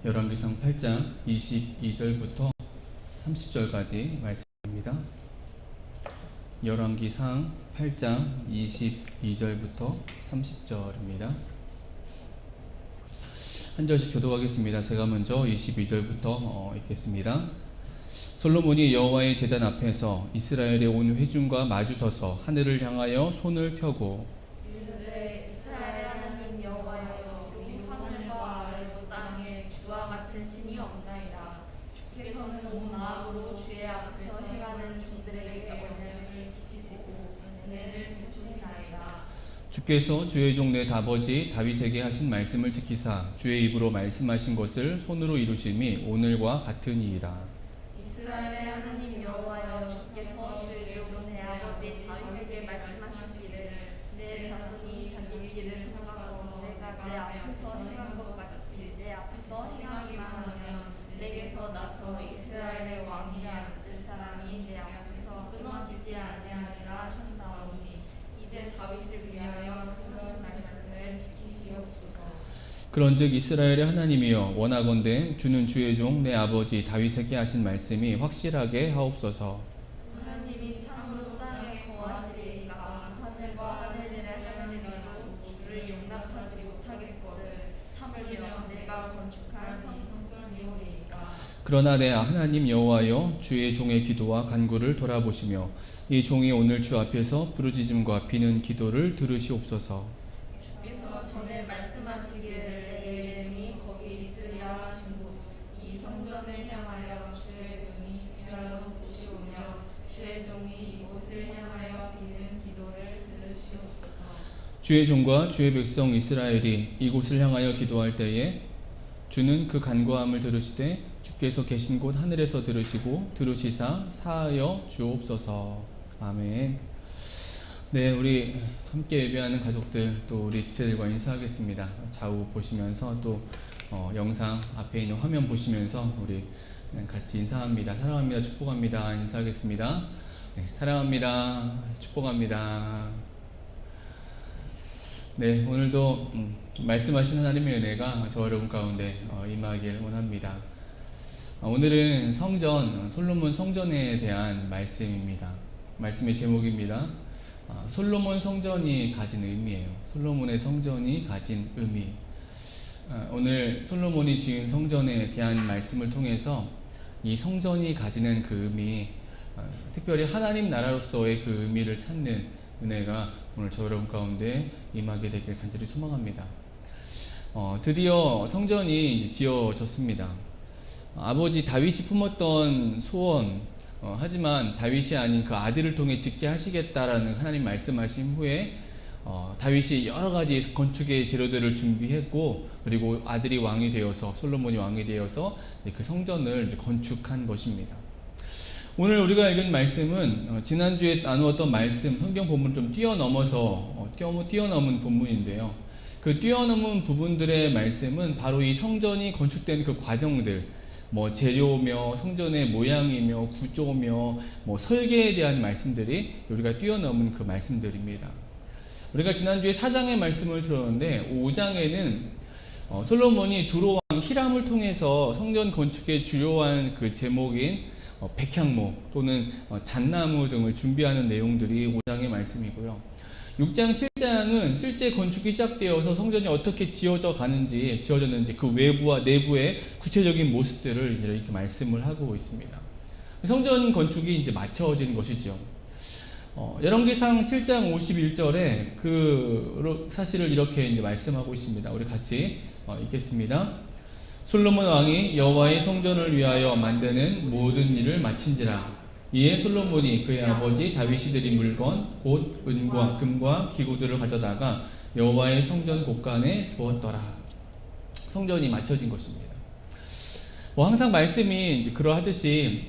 열왕기상 8장 22절부터 30절까지 말씀입니다. 열왕기상 8장 22절부터 30절입니다. 한 절씩 교독하겠습니다. 제가 먼저 22절부터 읽겠습니다. 솔로몬이 여호와의 제단 앞에서 이스라엘의 온 회중과 마주서서 하늘을 향하여 손을 펴고 이르되 이스라엘의 하나님 여호와여, 우리 하늘과 아래로 땅에 주와 같은 신이 없나이다. 주께서는 온 마음으로 주의 앞에서 행하는 종들에게 언약을 지키시고 은혜를 베푸시나이다. 주께서 주의 종 내 아버지 다윗에게 하신 말씀을 지키사 주의 입으로 말씀하신 것을 손으로 이루심이 오늘과 같으니이다. 이스라엘의 하나님 여호와여, 주께서 주의 종 내 아버지 다윗에게 말씀하시기를 내 자손이 자기 길을 삼가서 내가 내 앞에서 행한 것 같이 내 앞에서 행하기만 하면 내게서 나서 이스라엘의 왕위에 앉을 사람이 내 앞에서 끊어지지 아니하리라 하셨사오니 이제 다윗을 위하여 그 하신 말씀을 지키시옵소서. 그런즉 이스라엘의 하나님이여, 원하건대 주는 주의 종 내 아버지 다윗에게 하신 말씀이 확실하게 하옵소서. 하나님이 참으로 땅에 거하시리이까 하늘과 하늘들의 하나님이라도 주를 용납하지 못하겠거든 하물며 내가 건축한 성전이오리이까. 그러나 내 하나님 여호와여, 주의 종의 기도와 간구를 돌아보시며 이 종이 오늘 주 앞에서 부르짖음과 비는 기도를 들으시옵소서. 주께서 전에 말씀하시기를 내 이름이 거기 있으리라 하신 곳 이 성전을 향하여 주의 눈이 귀하로 보시오며 주의 종이 이곳을 향하여 비는 기도를 들으시옵소서. 주의 종과 주의 백성 이스라엘이 이곳을 향하여 기도할 때에 주는 그 간구함을 들으시되 주께서 계신 곳 하늘에서 들으시고 들으시사 사하여 주옵소서. 아멘. 네, 우리 함께 예배하는 가족들 또 우리 지체들과 인사하겠습니다. 좌우 보시면서 또 영상 앞에 있는 화면 보시면서 우리 같이 인사합니다. 사랑합니다. 축복합니다. 인사하겠습니다. 네, 사랑합니다. 축복합니다. 네, 오늘도 말씀하시는 하나님의 은혜가 저 여러분 가운데 임하길 원합니다. 오늘은 성전, 솔로몬 성전에 대한 말씀입니다. 말씀의 제목입니다. 솔로몬 성전이 가진 의미예요. 솔로몬의 성전이 가진 의미. 오늘 솔로몬이 지은 성전에 대한 말씀을 통해서 이 성전이 가지는 그 의미, 특별히 하나님 나라로서의 그 의미를 찾는 은혜가 오늘 저 여러분 가운데 임하게 되길 간절히 소망합니다. 드디어 성전이 이제 지어졌습니다. 아버지 다윗이 품었던 소원, 하지만 다윗이 아닌 그 아들을 통해 짓게 하시겠다라는 하나님 말씀하신 후에 다윗이 여러 가지 건축의 재료들을 준비했고, 그리고 아들이 왕이 되어서 솔로몬이 왕이 되어서 그 성전을 이제 건축한 것입니다. 오늘 우리가 읽은 말씀은 지난주에 나누었던 말씀 성경 본문 좀 뛰어넘은 본문인데요. 그 뛰어넘은 부분들의 말씀은 바로 이 성전이 건축된 그 과정들, 재료며 성전의 모양이며 구조며 설계에 대한 말씀들이 우리가 뛰어넘은 그 말씀들입니다. 우리가 지난주에 4장의 말씀을 들었는데 5장에는 솔로몬이 두로왕 히람을 통해서 성전 건축의 주요한 그 제목인 백향목 또는 잣나무 등을 준비하는 내용들이 5장의 말씀이고요. 6장, 7장은 실제 건축이 시작되어서 성전이 어떻게 지어졌는지 그 외부와 내부의 구체적인 모습들을 이렇게 말씀을 하고 있습니다. 성전 건축이 이제 마쳐진 것이죠. 열왕기상 7장 51절에 그 사실을 이렇게 이제 말씀하고 있습니다. 우리 같이 읽겠습니다. 솔로몬 왕이 여호와의 성전을 위하여 만드는 모든 일을 마친지라. 이에 솔로몬이 그의 아버지 다윗이 드린 물건 곧 은과 금과 기구들을 가져다가 여호와의 성전 곳간에 두었더라. 성전이 마쳐진 것입니다. 항상 말씀이 이제 그러하듯이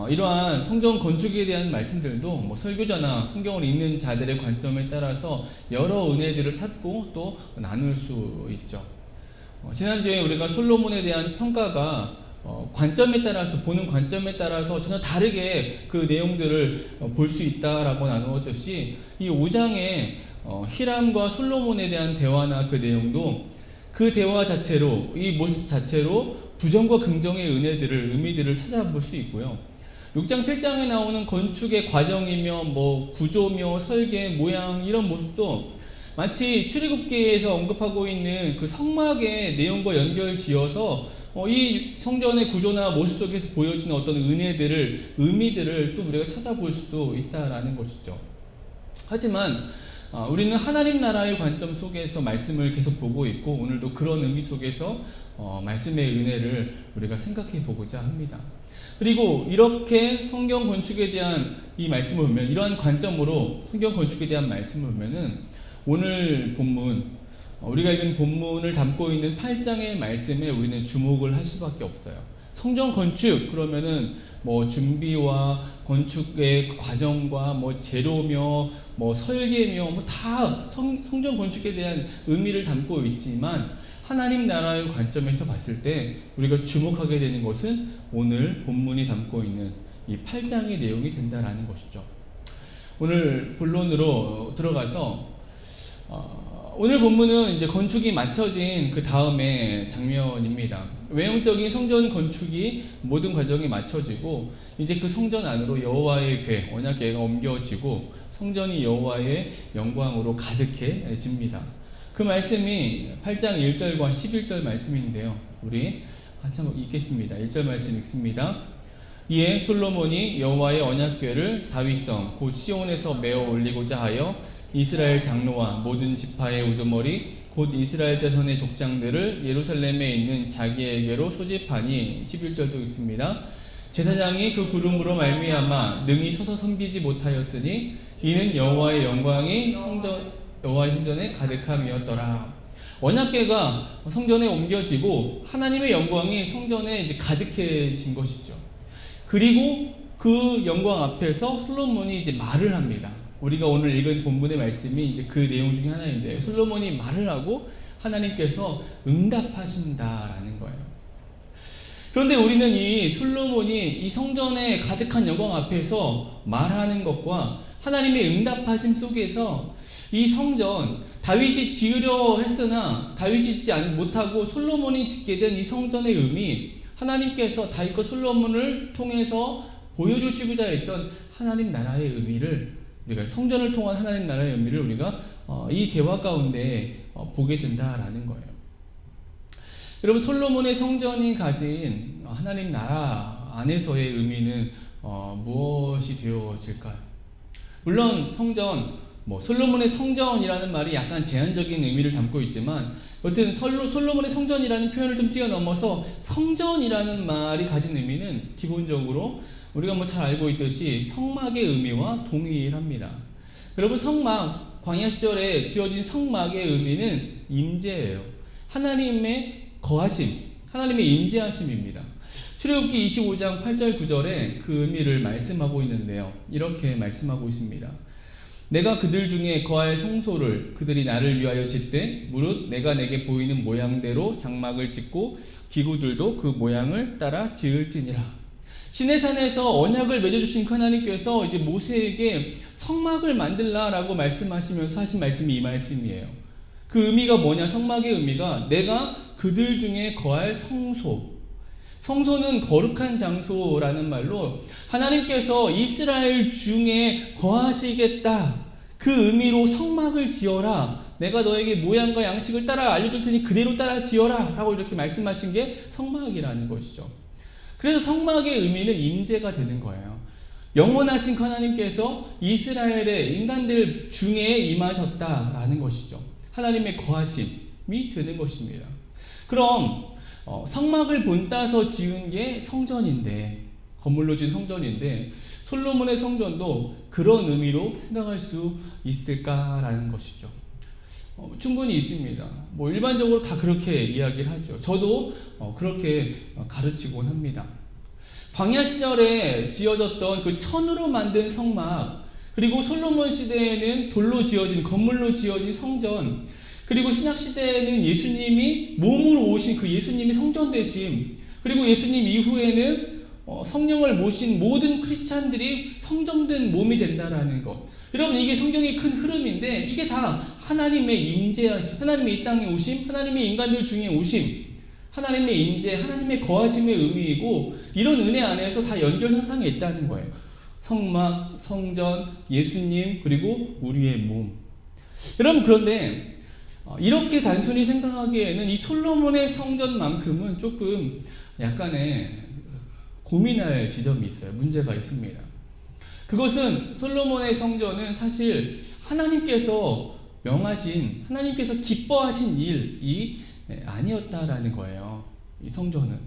이러한 성전 건축에 대한 말씀들도 설교자나 성경을 읽는 자들의 관점에 따라서 여러 은혜들을 찾고 또 나눌 수 있죠. 지난주에 우리가 솔로몬에 대한 평가가 관점에 따라서, 보는 관점에 따라서 전혀 다르게 그 내용들을 볼 수 있다라고 나누었듯이 이 5장에 히람과 솔로몬에 대한 대화나 그 내용도 그 대화 자체로, 이 모습 자체로 부정과 긍정의 은혜들을, 의미들을 찾아볼 수 있고요. 6장 7장에 나오는 건축의 과정이며 뭐 구조며 설계, 모양 이런 모습도 마치 출애굽기에서 언급하고 있는 그 성막의 내용과 연결지어서 이 성전의 구조나 모습 속에서 보여지는 어떤 은혜들을, 의미들을 또 우리가 찾아볼 수도 있다라는 것이죠. 하지만 우리는 하나님 나라의 관점 속에서 말씀을 계속 보고 있고, 오늘도 그런 의미 속에서 말씀의 은혜를 우리가 생각해 보고자 합니다. 그리고 이렇게 성경 건축에 대한 이 말씀을 보면, 이러한 관점으로 성경 건축에 대한 말씀을 보면은 오늘 본문, 우리가 읽은 본문을 담고 있는 8장의 말씀에 우리는 주목을 할 수밖에 없어요. 성전 건축 그러면은 뭐 준비와 건축의 과정과 뭐 재료며 뭐 설계며 뭐 다 성전 건축에 대한 의미를 담고 있지만, 하나님 나라의 관점에서 봤을 때 우리가 주목하게 되는 것은 오늘 본문이 담고 있는 이 8장의 내용이 된다라는 것이죠. 오늘 본론으로 들어가서 오늘 본문은 이제 건축이 마쳐진 그 다음의 장면입니다. 외형적인 성전 건축이 모든 과정이 마쳐지고, 이제 그 성전 안으로 여호와의 궤, 언약궤가 옮겨지고 성전이 여호와의 영광으로 가득해집니다. 그 말씀이 8장 1절과 11절 말씀인데요. 우리 한참 읽겠습니다. 1절 말씀 읽습니다. 이에 솔로몬이 여호와의 언약궤를 다윗성 곧 시온에서 메어 올리고자 하여 이스라엘 장로와 모든 지파의 우두머리 곧 이스라엘 자손의 족장들을 예루살렘에 있는 자기에게로 소집하니, 11절도 있습니다. 제사장이 그 구름으로 말미암아 능히 서서 섬기지 못하였으니 이는 여호와의 영광이 여호와의 성전에 가득함이었더라. 언약궤가 성전에 옮겨지고 하나님의 영광이 성전에 이제 가득해진 것이죠. 그리고 그 영광 앞에서 솔로몬이 이제 말을 합니다. 우리가 오늘 읽은 본문의 말씀이 이제 그 내용 중에 하나인데, 솔로몬이 말을 하고 하나님께서 응답하신다라는 거예요. 그런데 우리는 이 솔로몬이 이 성전에 가득한 영광 앞에서 말하는 것과 하나님의 응답하심 속에서 이 성전, 다윗이 지으려 했으나 다윗이 짓지 못하고 솔로몬이 짓게 된 이 성전의 의미, 하나님께서 다윗과 솔로몬을 통해서 보여주시고자 했던 하나님 나라의 의미를, 우리가 성전을 통한 하나님 나라의 의미를 우리가 이 대화 가운데 보게 된다라는 거예요. 여러분, 솔로몬의 성전이 가진 하나님 나라 안에서의 의미는 무엇이 되어질까요? 물론 성전, 솔로몬의 성전이라는 말이 약간 제한적인 의미를 담고 있지만, 여튼 솔로몬의 성전이라는 표현을 좀 뛰어넘어서 성전이라는 말이 가진 의미는 기본적으로 우리가 잘 알고 있듯이 성막의 의미와 동일합니다. 여러분, 성막, 광야 시절에 지어진 성막의 의미는 임재예요. 하나님의 거하심, 하나님의 임재하심입니다. 출애굽기 25장 8절 9절에 그 의미를 말씀하고 있는데요. 이렇게 말씀하고 있습니다. 내가 그들 중에 거할 성소를 그들이 나를 위하여 짓되 무릇 내가 내게 보이는 모양대로 장막을 짓고 기구들도 그 모양을 따라 지을지니라. 시내산에서 언약을 맺어주신 그 하나님께서 이제 모세에게 성막을 만들라라고 말씀하시면서 하신 말씀이 이 말씀이에요. 그 의미가 뭐냐? 성막의 의미가 내가 그들 중에 거할 성소. 성소는 거룩한 장소라는 말로 하나님께서 이스라엘 중에 거하시겠다, 그 의미로 성막을 지어라, 내가 너에게 모양과 양식을 따라 알려줄 테니 그대로 따라 지어라 라고 이렇게 말씀하신 게 성막이라는 것이죠. 그래서 성막의 의미는 임재가 되는 거예요. 영원하신 그 하나님께서 이스라엘의 인간들 중에 임하셨다라는 것이죠. 하나님의 거하심이 되는 것입니다. 그럼 성막을 본따서 지은 게 성전인데, 건물로 지은 성전인데, 솔로몬의 성전도 그런 의미로 생각할 수 있을까라는 것이죠. 충분히 있습니다. 일반적으로 다 그렇게 이야기를 하죠. 저도 그렇게 가르치곤 합니다. 광야 시절에 지어졌던 그 천으로 만든 성막, 그리고 솔로몬 시대에는 돌로 지어진, 건물로 지어진 성전, 그리고 신약 시대에는 예수님이 몸으로 오신 그 예수님이 성전 되심, 그리고 예수님 이후에는 성령을 모신 모든 크리스찬들이 성전된 몸이 된다라는 것. 여러분, 이게 성경의 큰 흐름인데, 이게 다 하나님의 임재하심, 하나님의 이 땅에 오심, 하나님의 인간들 중에 오심, 하나님의 임재, 하나님의 거하심의 의미이고 이런 은혜 안에서 다 연결선상에 있다는 거예요. 성막, 성전, 예수님, 그리고 우리의 몸. 여러분, 그런데 이렇게 단순히 생각하기에는 이 솔로몬의 성전만큼은 조금 약간의 고민할 지점이 있어요. 문제가 있습니다. 그것은 솔로몬의 성전은 사실 하나님께서 명하신, 하나님께서 기뻐하신 일이 아니었다라는 거예요. 이 성전은.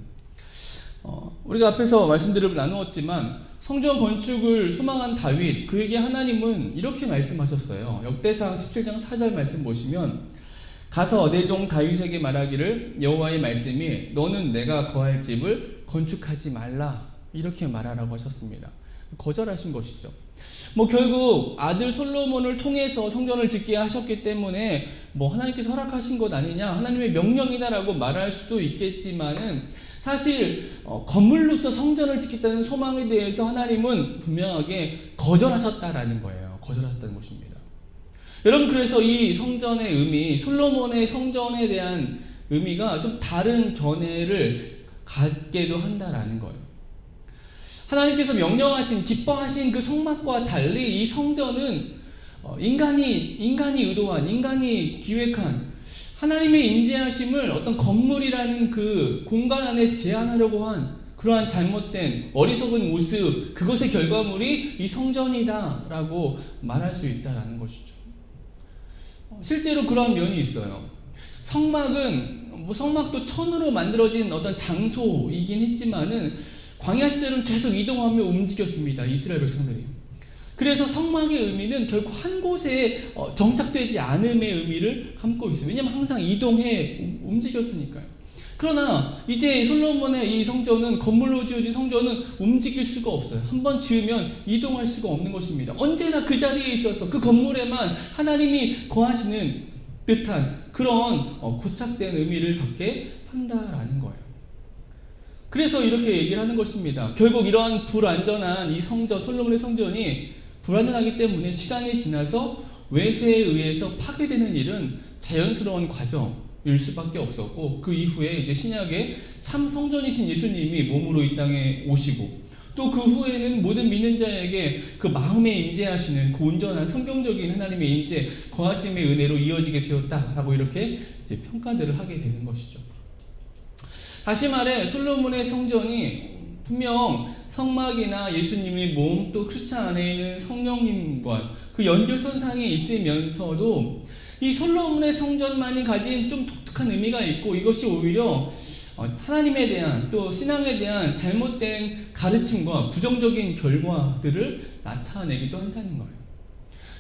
우리가 앞에서 말씀들을 나누었지만 성전 건축을 소망한 다윗, 그에게 하나님은 이렇게 말씀하셨어요. 역대상 17장 4절 말씀 보시면 가서 내 종 다윗에게 말하기를 여호와의 말씀이 너는 내가 거할 집을 건축하지 말라 이렇게 말하라고 하셨습니다. 거절하신 것이죠. 결국 아들 솔로몬을 통해서 성전을 짓게 하셨기 때문에 하나님께서 허락하신 것 아니냐, 하나님의 명령이다라고 말할 수도 있겠지만은 사실 건물로서 성전을 짓겠다는 소망에 대해서 하나님은 분명하게 거절하셨다라는 거예요. 거절하셨다는 것입니다. 여러분, 그래서 이 성전의 의미, 솔로몬의 성전에 대한 의미가 좀 다른 견해를 갖게도 한다라는 거예요. 하나님께서 명령하신, 기뻐하신 그 성막과 달리 이 성전은 인간이 의도한, 인간이 기획한 하나님의 임재하심을 어떤 건물이라는 그 공간 안에 제한하려고 한 그러한 잘못된 어리석은 모습, 그것의 결과물이 이 성전이다라고 말할 수 있다라는 것이죠. 실제로 그러한 면이 있어요. 성막도 천으로 만들어진 어떤 장소이긴 했지만은 광야 시절은 계속 이동하며 움직였습니다. 이스라엘 백성들이. 그래서 성막의 의미는 결국 한 곳에 정착되지 않음의 의미를 담고 있어요. 왜냐하면 항상 이동해 움직였으니까요. 그러나 이제 솔로몬의 이 성전은, 건물로 지어진 성전은 움직일 수가 없어요. 한번 지으면 이동할 수가 없는 것입니다. 언제나 그 자리에 있어서 그 건물에만 하나님이 거하시는 듯한 그런 고착된 의미를 갖게 한다라는 거예요. 그래서 이렇게 얘기를 하는 것입니다. 결국 이러한 불완전한 이 성전, 솔로몬의 성전이 불완전하기 때문에 시간이 지나서 외세에 의해서 파괴되는 일은 자연스러운 과정일 수밖에 없었고, 그 이후에 이제 신약에 참 성전이신 예수님이 몸으로 이 땅에 오시고, 또 그 후에는 모든 믿는 자에게 그 마음에 임재하시는 그 온전한 성경적인 하나님의 임재, 거하심의 은혜로 이어지게 되었다라고 이렇게 이제 평가들을 하게 되는 것이죠. 다시 말해 솔로몬의 성전이 분명 성막이나 예수님의 몸, 또 크리스천 안에 있는 성령님과 그 연결선상에 있으면서도 이 솔로몬의 성전만이 가진 좀 독특한 의미가 있고, 이것이 오히려 하나님에 대한, 또 신앙에 대한 잘못된 가르침과 부정적인 결과들을 나타내기도 한다는 거예요.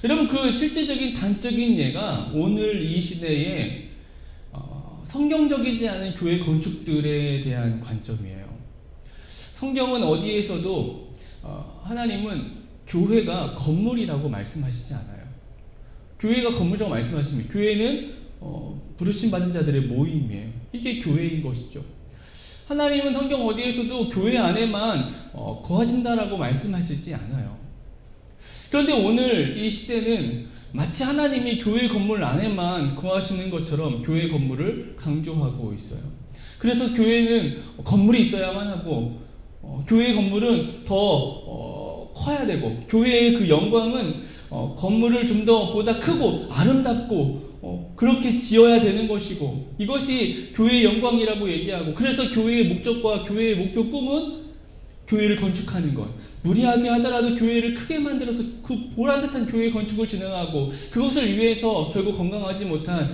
여러분, 그 실제적인 단적인 예가 오늘 이 시대에 성경적이지 않은 교회 건축들에 대한 관점이에요. 성경은 어디에서도 하나님은 교회가 건물이라고 말씀하시지 않아요. 교회가 건물이라고 말씀하시면 교회는 부르심 받은 자들의 모임이에요. 이게 교회인 것이죠. 하나님은 성경 어디에서도 교회 안에만 거하신다라고 말씀하시지 않아요. 그런데 오늘 이 시대는 마치 하나님이 교회 건물 안에만 거하시는 것처럼 교회 건물을 강조하고 있어요. 그래서 교회는 건물이 있어야만 하고, 교회 건물은 더 커야 되고, 교회의 그 영광은 건물을 좀 더 보다 크고 아름답고 그렇게 지어야 되는 것이고, 이것이 교회의 영광이라고 얘기하고, 그래서 교회의 목적과 교회의 목표 꿈은 교회를 건축하는 것, 무리하게 하더라도 교회를 크게 만들어서 그 보란듯한 교회 건축을 진행하고, 그것을 위해서 결국 건강하지 못한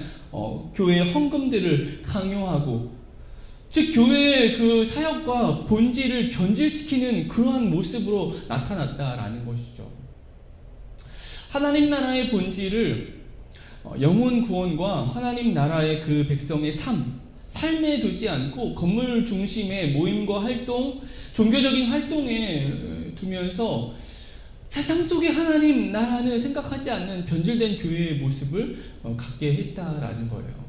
교회의 헌금들을 강요하고, 즉 교회의 그 사역과 본질을 변질시키는 그러한 모습으로 나타났다라는 것이죠. 하나님 나라의 본질을 영혼 구원과 하나님 나라의 그 백성의 삶에 두지 않고 건물 중심의 모임과 활동, 종교적인 활동에 두면서 세상 속의 하나님 나라는 생각하지 않는 변질된 교회의 모습을 갖게 했다라는 거예요.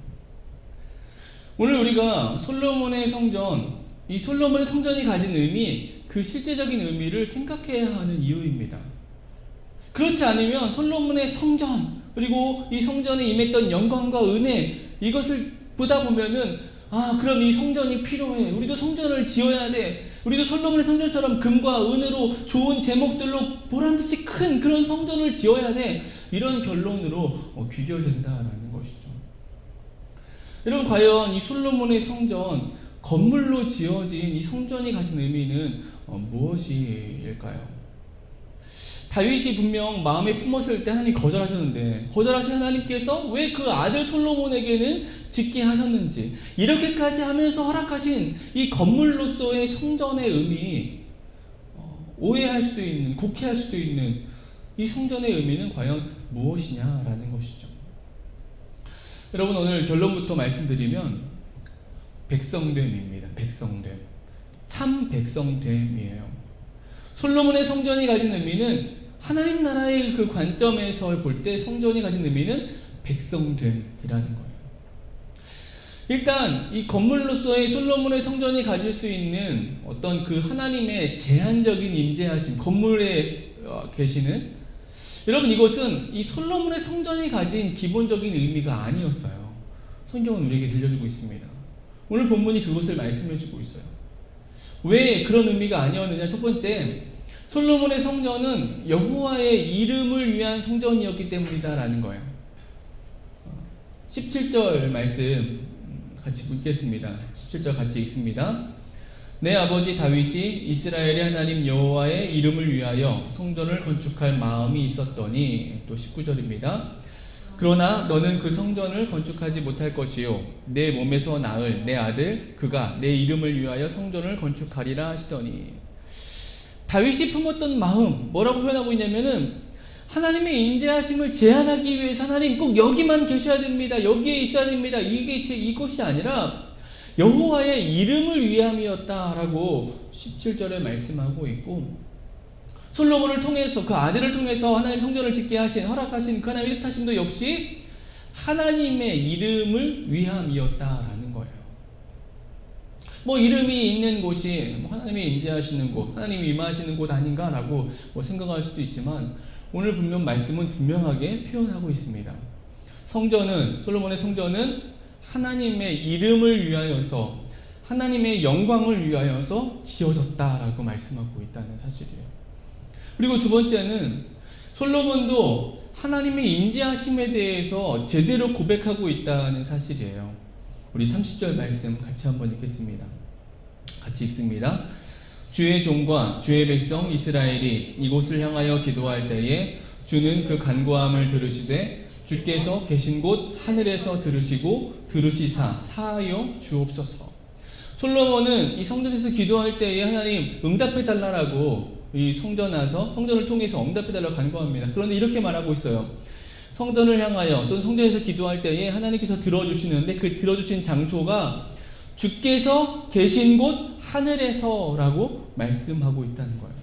오늘 우리가 솔로몬의 성전, 이 솔로몬의 성전이 가진 의미, 그 실제적인 의미를 생각해야 하는 이유입니다. 그렇지 않으면 솔로몬의 성전, 그리고 이 성전에 임했던 영광과 은혜, 이것을 보다 보면은 그럼 이 성전이 필요해. 우리도 성전을 지어야 돼. 우리도 솔로몬의 성전처럼 금과 은으로 좋은 제목들로 보란듯이 큰 그런 성전을 지어야 돼. 이런 결론으로 귀결된다라는 것이죠. 여러분, 과연 이 솔로몬의 성전, 건물로 지어진 이 성전이 가진 의미는 무엇일까요? 다윗이 분명 마음에 품었을 때 하나님 거절하셨는데, 거절하신 하나님께서 왜 그 아들 솔로몬에게는 짓게 하셨는지, 이렇게까지 하면서 허락하신 이 건물로서의 성전의 의미, 오해할 수도 있는, 곡해할 수도 있는 이 성전의 의미는 과연 무엇이냐라는 것이죠. 여러분, 오늘 결론부터 말씀드리면 백성됨입니다. 백성됨. 참 백성됨이에요. 솔로몬의 성전이 가진 의미는, 하나님 나라의 그 관점에서 볼 때 성전이 가진 의미는 백성됨이라는 거예요. 일단 이 건물로서의 솔로몬의 성전이 가질 수 있는 어떤 그 하나님의 제한적인 임재하심, 건물에 계시는, 여러분, 이것은 이 솔로몬의 성전이 가진 기본적인 의미가 아니었어요. 성경은 우리에게 들려주고 있습니다. 오늘 본문이 그것을 말씀해주고 있어요. 왜 그런 의미가 아니었느냐? 첫 번째, 솔로몬의 성전은 여호와의 이름을 위한 성전이었기 때문이다라는 거예요. 17절 말씀 같이 읽겠습니다. 17절 같이 읽습니다. 내 아버지 다윗이 이스라엘의 하나님 여호와의 이름을 위하여 성전을 건축할 마음이 있었더니, 또 19절입니다. 그러나 너는 그 성전을 건축하지 못할 것이요 내 몸에서 낳을 내 아들 그가 내 이름을 위하여 성전을 건축하리라 하시더니, 다윗이 품었던 마음, 뭐라고 표현하고 있냐면은, 하나님의 임재하심을 제한하기 위해서 하나님 꼭 여기만 계셔야 됩니다, 여기에 있어야 됩니다, 이것이 아니라 여호와의 이름을 위함이었다라고 17절에 말씀하고 있고, 솔로몬을 통해서, 그 아들을 통해서 하나님 성전을 짓게 하신, 허락하신 그 하나님의 뜻하심도 역시 하나님의 이름을 위함이었다라는 거예요. 이름이 있는 곳이 하나님이 임재하시는 곳, 하나님이 임하시는 곳 아닌가라고 생각할 수도 있지만, 오늘 분명 말씀은 분명하게 표현하고 있습니다. 성전은, 솔로몬의 성전은 하나님의 이름을 위하여서, 하나님의 영광을 위하여서 지어졌다라고 말씀하고 있다는 사실이에요. 그리고 두 번째는, 솔로몬도 하나님의 임재하심에 대해서 제대로 고백하고 있다는 사실이에요. 우리 30절 말씀 같이 한번 읽겠습니다. 같이 읽습니다. 주의 종과 주의 백성 이스라엘이 이곳을 향하여 기도할 때에 주는 그 간구함을 들으시되 주께서 계신 곳 하늘에서 들으시고 들으시사 사하여 주옵소서. 솔로몬은 이 성전에서 기도할 때에 하나님 응답해 달라라고 이 성전을 통해서 응답해 달라고 간구합니다. 그런데 이렇게 말하고 있어요. 성전을 향하여 또는 성전에서 기도할 때에 하나님께서 들어주시는데, 그 들어주신 장소가 주께서 계신 곳 하늘에서라고 말씀하고 있다는 거예요.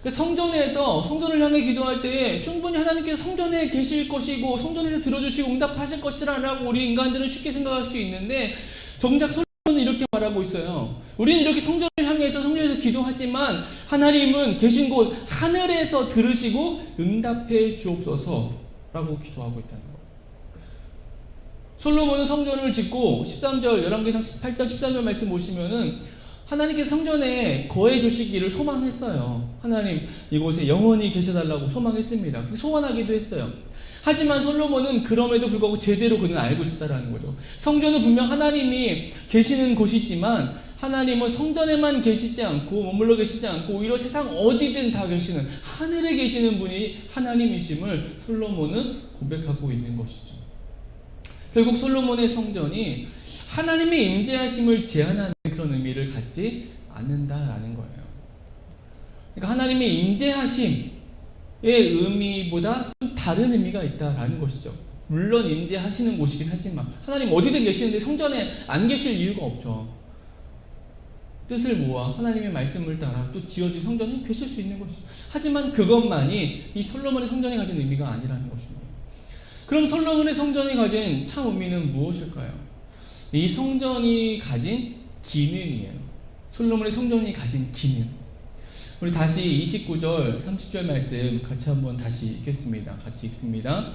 성전에서, 성전을 향해 기도할 때에 충분히 하나님께서 성전에 계실 것이고 성전에서 들어주시고 응답하실 것이라고 우리 인간들은 쉽게 생각할 수 있는데, 정작 솔로몬은 이렇게 말하고 있어요. 우리는 이렇게 성전을 향해서 성전에서 기도하지만 하나님은 계신 곳 하늘에서 들으시고 응답해 주옵소서 라고 기도하고 있다는 거예요. 솔로몬은 성전을 짓고 13절, 열왕기상 18장 13절 말씀 보시면은 하나님께서 성전에 거해 주시기를 소망했어요. 하나님 이곳에 영원히 계셔달라고 소망했습니다. 소원하기도 했어요. 하지만 솔로몬은 그럼에도 불구하고 제대로 그는 알고 있었다라는 거죠. 성전은 분명 하나님이 계시는 곳이지만 하나님은 성전에만 계시지 않고 머물러 계시지 않고 오히려 세상 어디든 다 계시는, 하늘에 계시는 분이 하나님이심을 솔로몬은 고백하고 있는 것이죠. 결국 솔로몬의 성전이 하나님의 임재하심을 제한하는 그런 의미를 갖지 않는다라는 거예요. 그러니까 하나님의 임재하심의 의미보다 좀 다른 의미가 있다라는 것이죠. 물론 임재하시는 곳이긴 하지만 하나님 어디든 계시는데 성전에 안 계실 이유가 없죠. 뜻을 모아 하나님의 말씀을 따라 또 지어진 성전에 계실 수 있는 것이죠. 하지만 그것만이 이 솔로몬의 성전이 가진 의미가 아니라는 것입니다. 그럼 솔로몬의 성전이 가진 참 의미는 무엇일까요? 이 성전이 가진 기능이에요. 솔로몬의 성전이 가진 기능. 우리 다시 29절 30절 말씀 같이 한번 다시 읽겠습니다. 같이 읽습니다.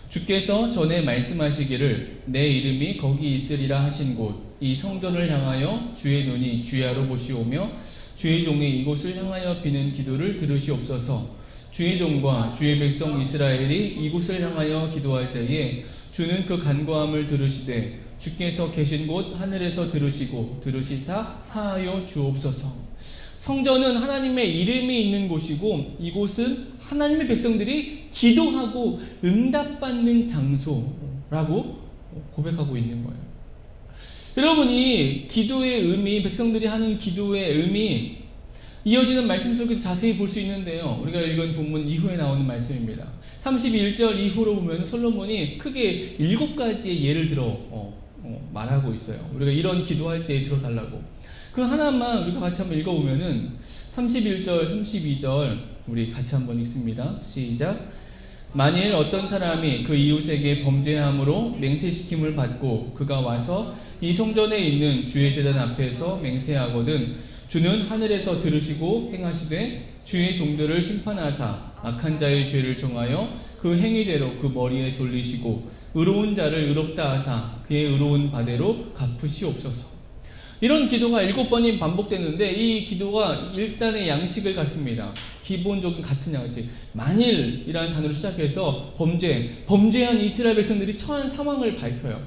주께서 전에 말씀하시기를 내 이름이 거기 있으리라 하신 곳 이 성전을 향하여 주의 눈이 주야로 보시오며 주의 종이 이곳을 향하여 비는 기도를 들으시옵소서. 주의 종과 주의 백성 이스라엘이 이곳을 향하여 기도할 때에 주는 그 간구함을 들으시되 주께서 계신 곳 하늘에서 들으시고 들으시사 사하여 주옵소서. 성전은 하나님의 이름이 있는 곳이고 이곳은 하나님의 백성들이 기도하고 응답받는 장소라고 고백하고 있는 거예요. 여러분이 기도의 의미, 백성들이 하는 기도의 의미, 이어지는 말씀 속에서 자세히 볼 수 있는데요. 우리가 읽은 본문 이후에 나오는 말씀입니다. 31절 이후로 보면 솔로몬이 크게 7가지의 예를 들어 말하고 있어요. 우리가 이런 기도할 때 들어달라고. 그 하나만 우리가 같이 한번 읽어보면은 31절, 32절 우리 같이 한번 읽습니다. 시작. 만일 어떤 사람이 그 이웃에게 범죄함으로 맹세시킴을 받고 그가 와서 이 성전에 있는 주의 제단 앞에서 맹세하거든 주는 하늘에서 들으시고 행하시되 주의 종들을 심판하사 악한 자의 죄를 정하여 그 행위대로 그 머리에 돌리시고 의로운 자를 의롭다 하사 그의 의로운 바대로 갚으시옵소서. 이런 기도가 7번이 반복되는데 이 기도가 일단의 양식을 갖습니다. 기본적인 같은 양식. 만일이라는 단어로 시작해서 범죄한 이스라엘 백성들이 처한 상황을 밝혀요.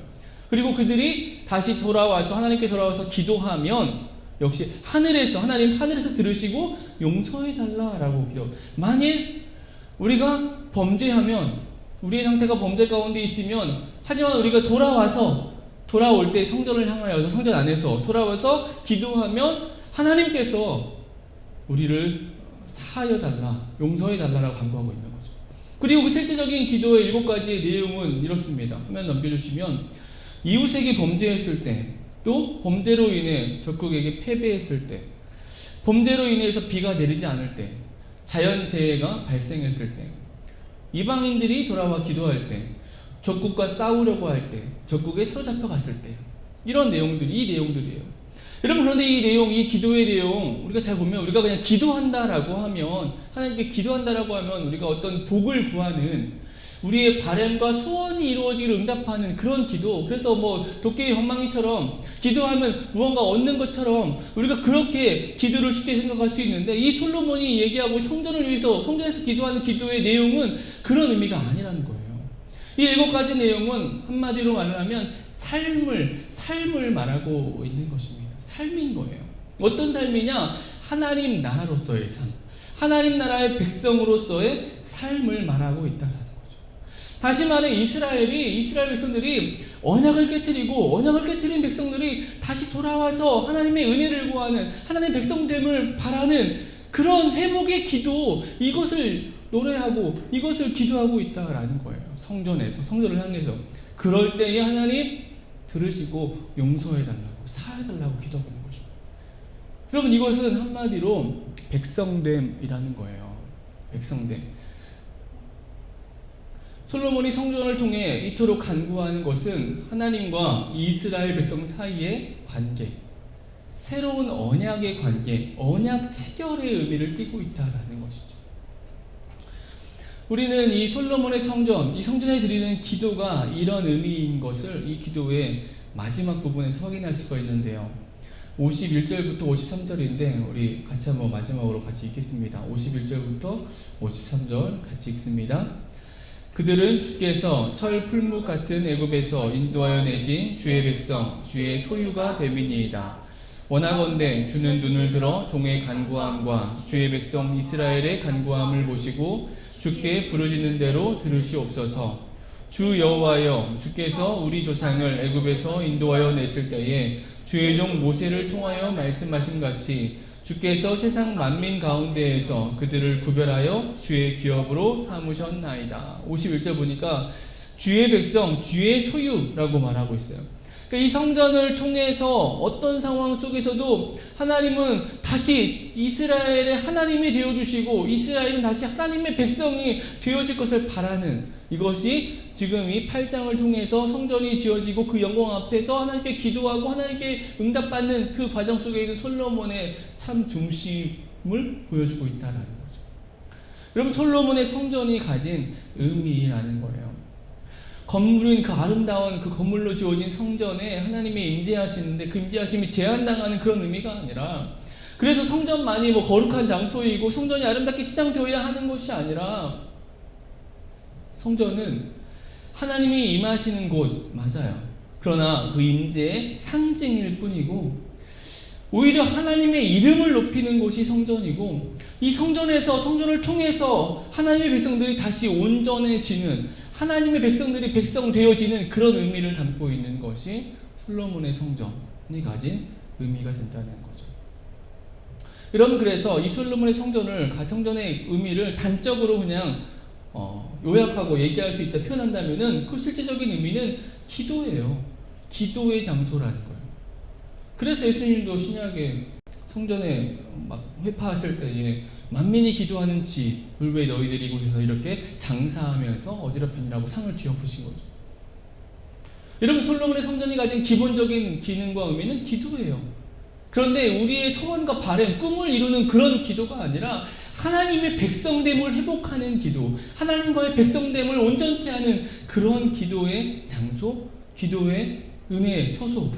그리고 그들이 다시 돌아와서 하나님께 돌아와서 기도하면 역시 하나님 하늘에서 들으시고 용서해 달라라고 기도. 만일 우리가 범죄하면 우리의 상태가 범죄 가운데 있으면 하지만 우리가 돌아올 때 성전을 향하여서 성전 안에서 돌아와서 기도하면 하나님께서 우리를 사하여 달라, 용서해 달라라고 간구하고 있는 거죠. 그리고 그 실제적인 기도의 7가지의 내용은 이렇습니다. 화면 넘겨주시면 이웃에게 범죄했을 때, 또 범죄로 인해 적국에게 패배했을 때, 범죄로 인해서 비가 내리지 않을 때, 자연재해가 발생했을 때, 이방인들이 돌아와 기도할 때, 적국과 싸우려고 할 때, 적국에 사로잡혀 갔을 때, 이런 내용들이 이 내용들이에요. 여러분, 그런데 이 기도의 내용 우리가 잘 보면 우리가 그냥 기도한다라고 하면, 하나님께 기도한다라고 하면 우리가 어떤 복을 구하는 우리의 바람과 소원이 이루어지기를 응답하는 그런 기도. 그래서 도깨비 방망이처럼 기도하면 무언가 얻는 것처럼 우리가 그렇게 기도를 쉽게 생각할 수 있는데, 이 솔로몬이 얘기하고 성전을 위해서 성전에서 기도하는 기도의 내용은 그런 의미가 아니라는 거예요. 이 7가지 내용은 한마디로 말하면 삶을 말하고 있는 것입니다. 삶인 거예요. 어떤 삶이냐? 하나님 나라로서의 삶, 하나님 나라의 백성으로서의 삶을 말하고 있다는 거죠. 다시 말해 이스라엘 백성들이 언약을 깨뜨린 백성들이 다시 돌아와서 하나님의 은혜를 구하는, 하나님의 백성됨을 바라는 그런 회복의 기도, 이것을 노래하고 이것을 기도하고 있다라는 거예요. 성전을 향해서. 그럴 때에 하나님 들으시고 용서해달라고, 사해달라고 기도하고 있는 것입니다. 여러분, 이것은 한마디로 백성됨이라는 거예요. 백성됨. 솔로몬이 성전을 통해 이토록 간구하는 것은 하나님과 이스라엘 백성 사이의 관계, 새로운 언약의 관계, 언약 체결의 의미를 띠고 있다라는 것이죠. 우리는 이 솔로몬의 성전, 이 성전에 드리는 기도가 이런 의미인 것을 이 기도의 마지막 부분에서 확인할 수가 있는데요. 51절부터 53절인데 우리 같이 한번 마지막으로 같이 읽겠습니다. 51절부터 53절 같이 읽습니다. 그들은 주께서 설 풀무 같은 애굽에서 인도하여 내신 주의 백성, 주의 소유가 됨이니이다. 원하건대 주는 눈을 들어 종의 간구함과 주의 백성 이스라엘의 간구함을 보시고 주께 부르짖는 대로 들으시옵소서. 주 여호와여, 주께서 우리 조상을 애굽에서 인도하여 내실 때에 주의 종 모세를 통하여 말씀하신 같이 주께서 세상 만민 가운데에서 그들을 구별하여 주의 기업으로 삼으셨나이다. 51절 보니까 주의 백성, 주의 소유라고 말하고 있어요. 그러니까 이 성전을 통해서 어떤 상황 속에서도 하나님은 다시 이스라엘의 하나님이 되어주시고 이스라엘은 다시 하나님의 백성이 되어질 것을 바라는, 이것이 지금 이 8장을 통해서 성전이 지어지고 그 영광 앞에서 하나님께 기도하고 하나님께 응답받는 그 과정 속에 있는 솔로몬의 참 중심을 보여주고 있다는 거죠. 여러분, 솔로몬의 성전이 가진 의미라는 거예요. 건물은 그 아름다운 그 건물로 지어진 성전에 하나님의 임재하시는데 그 임재하심이 제한당하는 그런 의미가 아니라, 그래서 성전만이 뭐 거룩한 장소이고 성전이 아름답게 시장되어야 하는 것이 아니라, 성전은 하나님이 임하시는 곳 맞아요. 그러나 그 임재의 상징일 뿐이고, 오히려 하나님의 이름을 높이는 곳이 성전이고, 이 성전에서, 성전을 통해서 하나님의 백성들이 다시 온전해지는, 하나님의 백성들이 백성되어지는 그런 의미를 담고 있는 것이 솔로몬의 성전이 가진 의미가 된다는 거죠. 여러분, 그래서 이 솔로몬의 성전의 의미를 단적으로 그냥 요약하고 얘기할 수 있다 표현한다면은, 그 실제적인 의미는 기도예요. 기도의 장소라는 거예요. 그래서 예수님도 신약에 성전에 막 회파하실 때 만민이 기도하는 집을 왜 너희들이 이곳에서 이렇게 장사하면서 어지럽히니라고 상을 뒤엎으신 거죠. 여러분, 솔로몬의 성전이 가진 기본적인 기능과 의미는 기도예요. 그런데 우리의 소원과 바람, 꿈을 이루는 그런 기도가 아니라 하나님의 백성됨을 회복하는 기도, 하나님과의 백성됨을 온전케 하는 그런 기도의 장소, 기도의 은혜의 처소,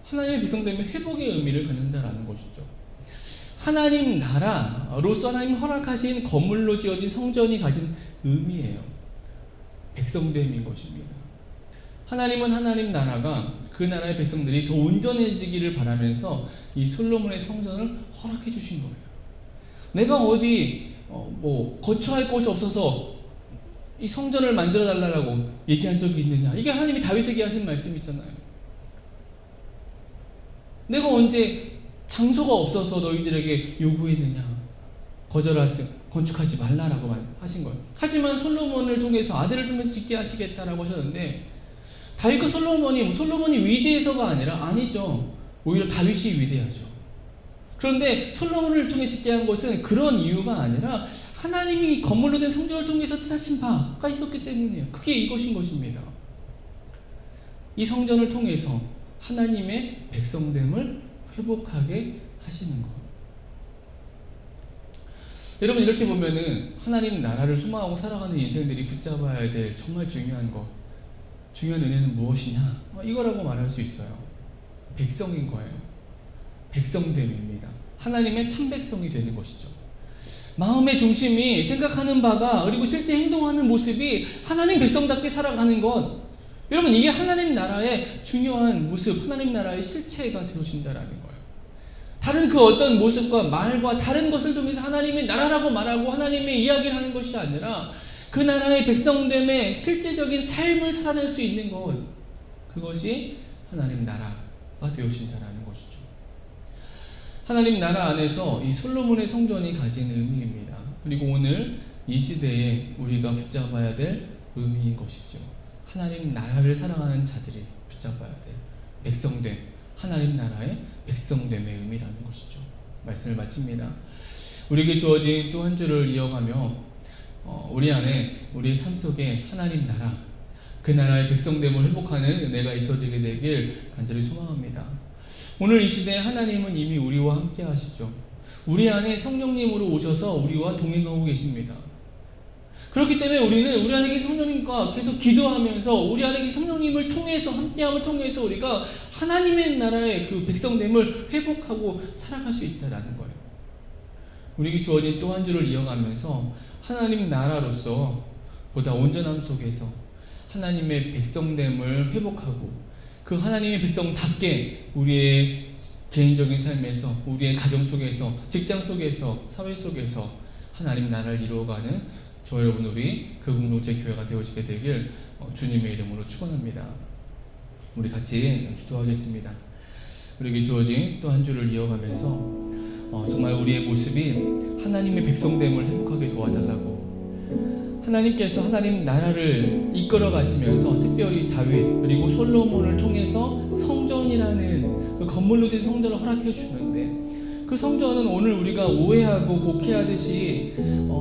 하나님의 백성됨의 회복의 의미를 갖는다라는 것이죠. 하나님 나라로서 하나님 허락하신 건물로 지어진 성전이 가진 의미예요. 백성됨인 것입니다. 하나님은 하나님 나라가, 그 나라의 백성들이 더 온전해지기를 바라면서 이 솔로몬의 성전을 허락해 주신 거예요. 내가 어디 거처할 곳이 없어서 이 성전을 만들어 달라고 얘기한 적이 있느냐? 이게 하나님이 다윗에게 하신 말씀이잖아요. 내가 언제 장소가 없어서 너희들에게 요구했느냐? 건축하지 말라라고 하신 거예요. 하지만 솔로몬을 통해서, 아들을 통해서 짓게 하시겠다라고 하셨는데, 다윗과 솔로몬이 위대해서가 아니라, 아니죠. 오히려 다윗이 위대하죠. 그런데 솔로몬을 통해 짓게 한 것은 그런 이유가 아니라 하나님이 건물로 된 성전을 통해서 뜻하신 바가 있었기 때문이에요. 그게 이것인 것입니다. 이 성전을 통해서 하나님의 백성됨을 회복하게 하시는 것. 여러분, 이렇게 보면은 하나님 나라를 소망하고 살아가는 인생들이 붙잡아야 될 정말 중요한 것, 중요한 은혜는 무엇이냐? 이거라고 말할 수 있어요. 백성인 거예요. 백성됨입니다. 하나님의 참 백성이 되는 것이죠. 마음의 중심이 생각하는 바가, 그리고 실제 행동하는 모습이 하나님 백성답게 살아가는 것. 여러분, 이게 하나님 나라의 중요한 모습, 하나님 나라의 실체가 되어진다라는 거예요. 다른 그 어떤 모습과 말과 다른 것을 통해서 하나님의 나라라고 말하고 하나님의 이야기를 하는 것이 아니라 그 나라의 백성됨의 실제적인 삶을 살아낼 수 있는 것, 그것이 하나님 나라가 되어진다라는 것이죠. 하나님 나라 안에서 이 솔로몬의 성전이 가진 의미입니다. 그리고 오늘 이 시대에 우리가 붙잡아야 될 의미인 것이죠. 하나님 나라를 사랑하는 자들이 붙잡아야 될 백성됨, 하나님 나라의 백성됨의 의미라는 것이죠. 말씀을 마칩니다. 우리에게 주어진 또 한 주를 이어가며 우리 안에, 우리 삶 속에 하나님 나라, 그 나라의 백성됨을 회복하는 은혜가 있어지게 되길 간절히 소망합니다. 오늘 이 시대에 하나님은 이미 우리와 함께 하시죠. 우리 안에 성령님으로 오셔서 우리와 동행하고 계십니다. 그렇기 때문에 우리는 우리 안에 계신 성령님과 계속 기도하면서 우리 안에 계신 성령님을 통해서, 함께함을 통해서 우리가 하나님의 나라의 그 백성됨을 회복하고 살아갈 수 있다는 거예요. 우리에게 주어진 또 한 주를 이어가면서 하나님 나라로서 보다 온전함 속에서 하나님의 백성됨을 회복하고 그 하나님의 백성답게 우리의 개인적인 삶에서, 우리의 가정 속에서, 직장 속에서, 사회 속에서 하나님 나라를 이루어가는 저 여러분, 우리 그국로제 교회가 되어지게 되길 주님의 이름으로 축원합니다. 우리 같이 기도하겠습니다. 우리에게 주어진 또 한 주를 이어가면서 정말 우리의 모습이 하나님의 백성됨을 회복하게 도와달라고, 하나님께서 하나님 나라를 이끌어 가시면서 특별히 다윗 그리고 솔로몬을 통해서 성전이라는 그 건물로 된 성전을 허락해 주는데, 그 성전은 오늘 우리가 오해하고 곡해하듯이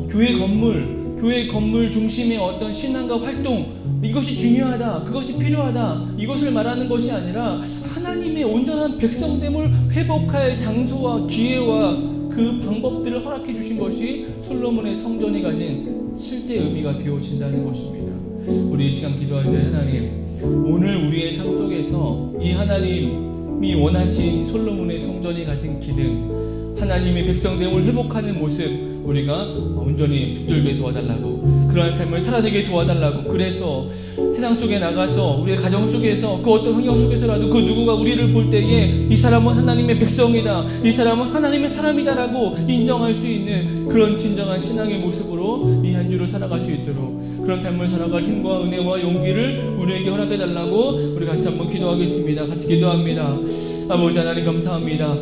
교회 건물 중심의 어떤 신앙과 활동, 이것이 중요하다, 그것이 필요하다, 이것을 말하는 것이 아니라 하나님의 온전한 백성됨을 회복할 장소와 기회와 그 방법들을 허락해 주신 것이 솔로몬의 성전이 가진 실제 의미가 되어진다는 것입니다. 우리 이 시간 기도할 때 하나님, 오늘 우리의 삶 속에서 이 하나님이 원하신 솔로몬의 성전이 가진 기능, 하나님의 백성됨을 회복하는 모습 우리가 온전히 붙들게 도와달라고, 그러한 삶을 살아내게 도와달라고. 그래서 세상 속에 나가서 우리의 가정 속에서 그 어떤 환경 속에서라도 그 누군가 우리를 볼 때에 이 사람은 하나님의 백성이다, 이 사람은 하나님의 사람이다라고 인정할 수 있는 그런 진정한 신앙의 모습으로 이 한 주를 살아갈 수 있도록, 그런 삶을 살아갈 힘과 은혜와 용기를 우리에게 허락해 달라고 우리 같이 한번 기도하겠습니다. 같이 기도합니다. 아버지 하나님 감사합니다.